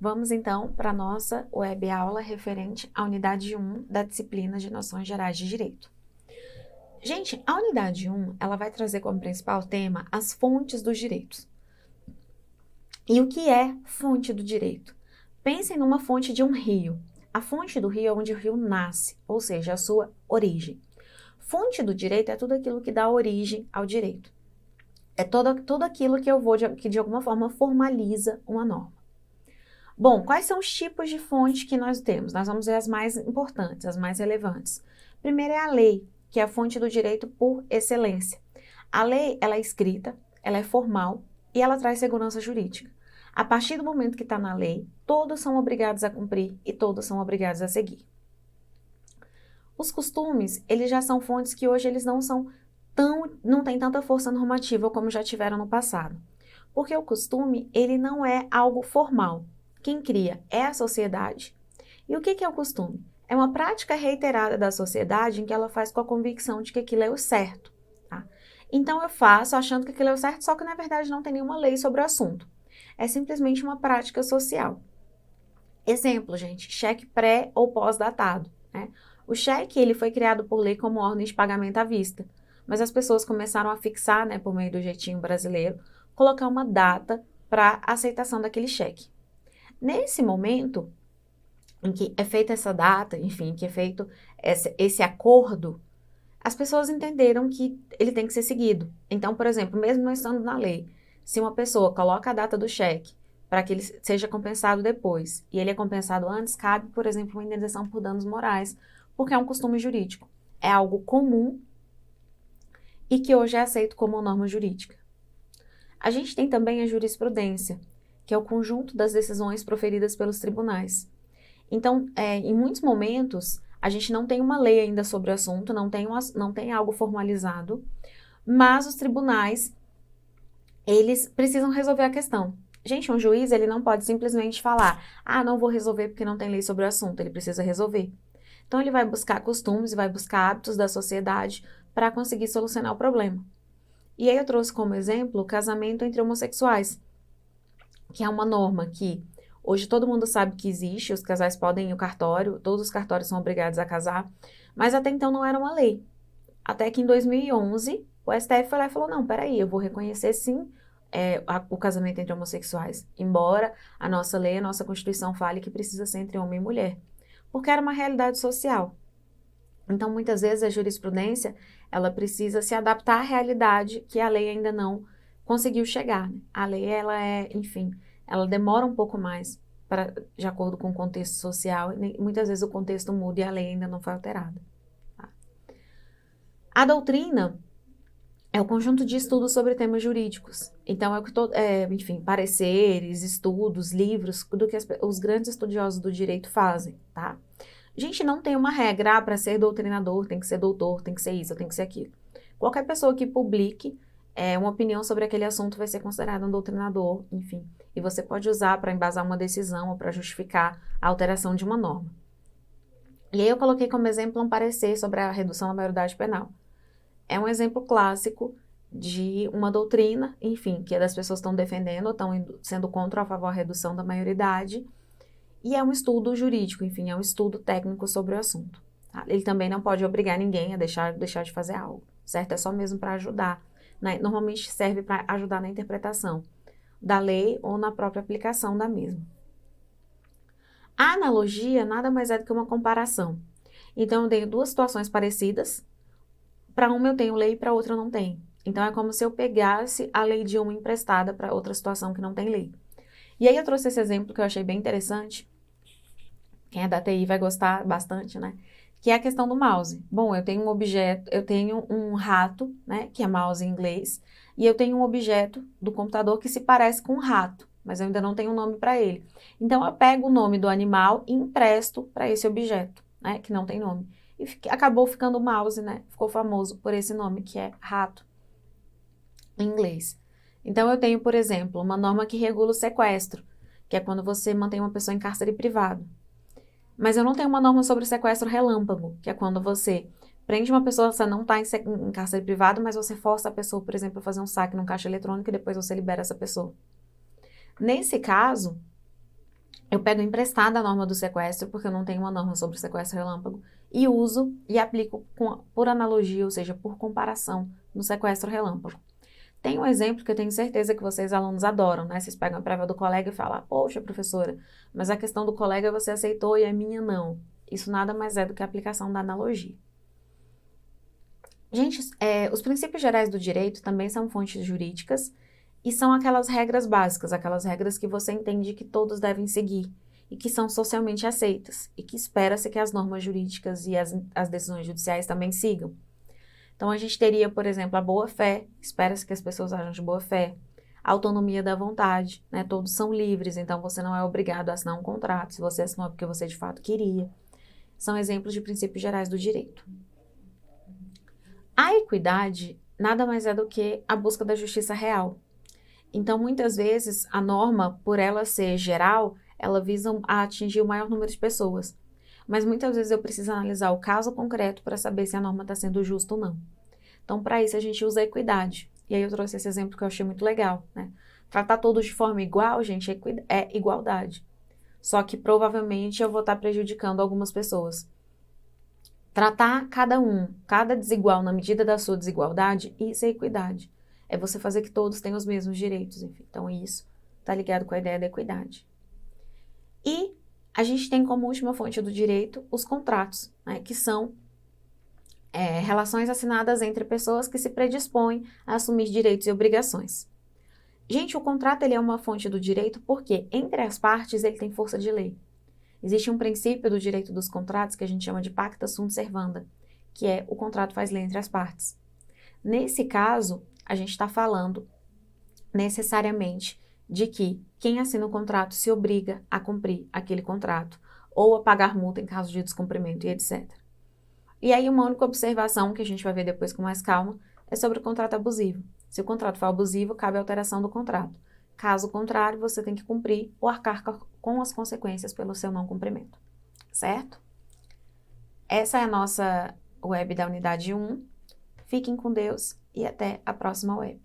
Vamos então para a nossa web aula referente à unidade 1 da disciplina de Noções Gerais de Direito. Gente, a unidade 1, ela vai trazer como principal tema as fontes dos direitos. E o que é fonte do direito? Pensem numa fonte de um rio. A fonte do rio é onde o rio nasce, ou seja, a sua origem. Fonte do direito é tudo aquilo que dá origem ao direito. É tudo aquilo que de alguma forma formaliza uma norma. Bom, quais são os tipos de fonte que nós temos? Nós vamos ver as mais importantes, as mais relevantes. Primeiro é a lei, que é a fonte do direito por excelência. A lei, ela é escrita, ela é formal e ela traz segurança jurídica. A partir do momento que está na lei, todos são obrigados a cumprir e todos são obrigados a seguir. Os costumes, eles já são fontes que hoje eles não têm tanta força normativa como já tiveram no passado. Porque o costume, ele não é algo formal. Quem cria é a sociedade. E o que é o costume? É uma prática reiterada da sociedade em que ela faz com a convicção de que aquilo é o certo. Tá? Então eu faço achando que aquilo é o certo, só que na verdade não tem nenhuma lei sobre o assunto. É simplesmente uma prática social. Exemplo, gente, cheque pré ou pós-datado. Né? O cheque ele foi criado por lei como ordem de pagamento à vista, mas as pessoas começaram a fixar, né, por meio do jeitinho brasileiro, colocar uma data para aceitação daquele cheque. Nesse momento em que é feita essa data, enfim, que é feito esse acordo, as pessoas entenderam que ele tem que ser seguido. Então, por exemplo, mesmo não estando na lei, se uma pessoa coloca a data do cheque para que ele seja compensado depois e ele é compensado antes, cabe, por exemplo, uma indenização por danos morais, porque é um costume jurídico. É algo comum e que hoje é aceito como norma jurídica. A gente tem também a jurisprudência, que é o conjunto das decisões proferidas pelos tribunais. Então, em muitos momentos, a gente não tem uma lei ainda sobre o assunto, não tem algo formalizado, mas os tribunais, eles precisam resolver a questão. Gente, um juiz, ele não pode simplesmente falar, não vou resolver porque não tem lei sobre o assunto, ele precisa resolver. Então, ele vai buscar costumes, vai buscar hábitos da sociedade para conseguir solucionar o problema. E aí eu trouxe como exemplo o casamento entre homossexuais, que é uma norma que hoje todo mundo sabe que existe, os casais podem ir ao cartório, todos os cartórios são obrigados a casar, mas até então não era uma lei. Até que em 2011, o STF foi lá e falou, não, peraí, eu vou reconhecer sim o casamento entre homossexuais, embora a nossa lei, a nossa Constituição fale que precisa ser entre homem e mulher, porque era uma realidade social. Então, muitas vezes a jurisprudência, ela precisa se adaptar à realidade que a lei ainda não conseguiu chegar. Né? A lei, enfim, ela demora um pouco mais de acordo com o contexto social, e muitas vezes o contexto muda e a lei ainda não foi alterada. Tá? A doutrina é o conjunto de estudos sobre temas jurídicos. Então, enfim, pareceres, estudos, livros, do que os grandes estudiosos do direito fazem, tá? A gente não tem uma regra para ser doutrinador, tem que ser doutor, tem que ser isso, tem que ser aquilo. Qualquer pessoa que publique uma opinião sobre aquele assunto vai ser considerado um doutrinador, enfim. E você pode usar para embasar uma decisão ou para justificar a alteração de uma norma. E aí eu coloquei como exemplo um parecer sobre a redução da maioridade penal. É um exemplo clássico de uma doutrina, enfim, que das pessoas estão defendendo ou estão sendo contra ou a favor da redução da maioridade. E é um estudo jurídico, enfim, é um estudo técnico sobre o assunto. Tá? Ele também não pode obrigar ninguém a deixar de fazer algo, certo? É só mesmo para ajudar. Né? Normalmente serve para ajudar na interpretação da lei ou na própria aplicação da mesma. A analogia nada mais é do que uma comparação. Então, eu tenho duas situações parecidas. Para uma eu tenho lei e para outra eu não tenho. Então, é como se eu pegasse a lei de uma emprestada para outra situação que não tem lei. E aí eu trouxe esse exemplo que eu achei bem interessante. Quem é da TI vai gostar bastante, né? Que é a questão do mouse. Bom, eu tenho um rato, né? Que é mouse em inglês. E eu tenho um objeto do computador que se parece com um rato, mas eu ainda não tenho um nome para ele. Então, eu pego o nome do animal e empresto para esse objeto, né? Que não tem nome. E acabou ficando o mouse, né? Ficou famoso por esse nome, que é rato, em inglês. Então, eu tenho, por exemplo, uma norma que regula o sequestro, que é quando você mantém uma pessoa em cárcere privado. Mas eu não tenho uma norma sobre o sequestro relâmpago, que é quando você prende uma pessoa, você não está em cárcere privado, mas você força a pessoa, por exemplo, a fazer um saque num caixa eletrônico e depois você libera essa pessoa. Nesse caso, eu pego emprestada a norma do sequestro, porque eu não tenho uma norma sobre sequestro relâmpago, e uso e aplico por analogia, ou seja, por comparação, no sequestro relâmpago. Tem um exemplo que eu tenho certeza que vocês, alunos, adoram, né? Vocês pegam a prova do colega e falam, poxa, professora, mas a questão do colega você aceitou e a minha não. Isso nada mais é do que a aplicação da analogia. Gente, os princípios gerais do direito também são fontes jurídicas e são aquelas regras básicas, aquelas regras que você entende que todos devem seguir e que são socialmente aceitas e que espera-se que as normas jurídicas e as decisões judiciais também sigam. Então, a gente teria, por exemplo, a boa-fé, espera-se que as pessoas ajam de boa-fé, a autonomia da vontade, né? Todos são livres, então você não é obrigado a assinar um contrato, se você assinou porque você de fato queria. São exemplos de princípios gerais do direito. A equidade nada mais é do que a busca da justiça real. Então, muitas vezes, a norma, por ela ser geral, ela visa a atingir o maior número de pessoas. Mas muitas vezes eu preciso analisar o caso concreto para saber se a norma está sendo justa ou não. Então, para isso, a gente usa a equidade. E aí eu trouxe esse exemplo que eu achei muito legal, né? Tratar todos de forma igual, gente, é igualdade. Só que provavelmente eu vou estar prejudicando algumas pessoas. Tratar cada desigual na medida da sua desigualdade, isso é equidade. É você fazer que todos tenham os mesmos direitos, enfim. Então, isso está ligado com a ideia da equidade. E a gente tem como última fonte do direito os contratos, né, que são relações assinadas entre pessoas que se predispõem a assumir direitos e obrigações. Gente, o contrato ele é uma fonte do direito porque, entre as partes, ele tem força de lei. Existe um princípio do direito dos contratos que a gente chama de pacta sunt servanda, que é o contrato faz lei entre as partes. Nesse caso, a gente está falando necessariamente de que quem assina o contrato se obriga a cumprir aquele contrato ou a pagar multa em caso de descumprimento e etc. E aí uma única observação que a gente vai ver depois com mais calma é sobre o contrato abusivo. Se o contrato for abusivo, cabe a alteração do contrato. Caso contrário, você tem que cumprir ou arcar com as consequências pelo seu não cumprimento. Certo? Essa é a nossa web da unidade 1. Fiquem com Deus e até a próxima web.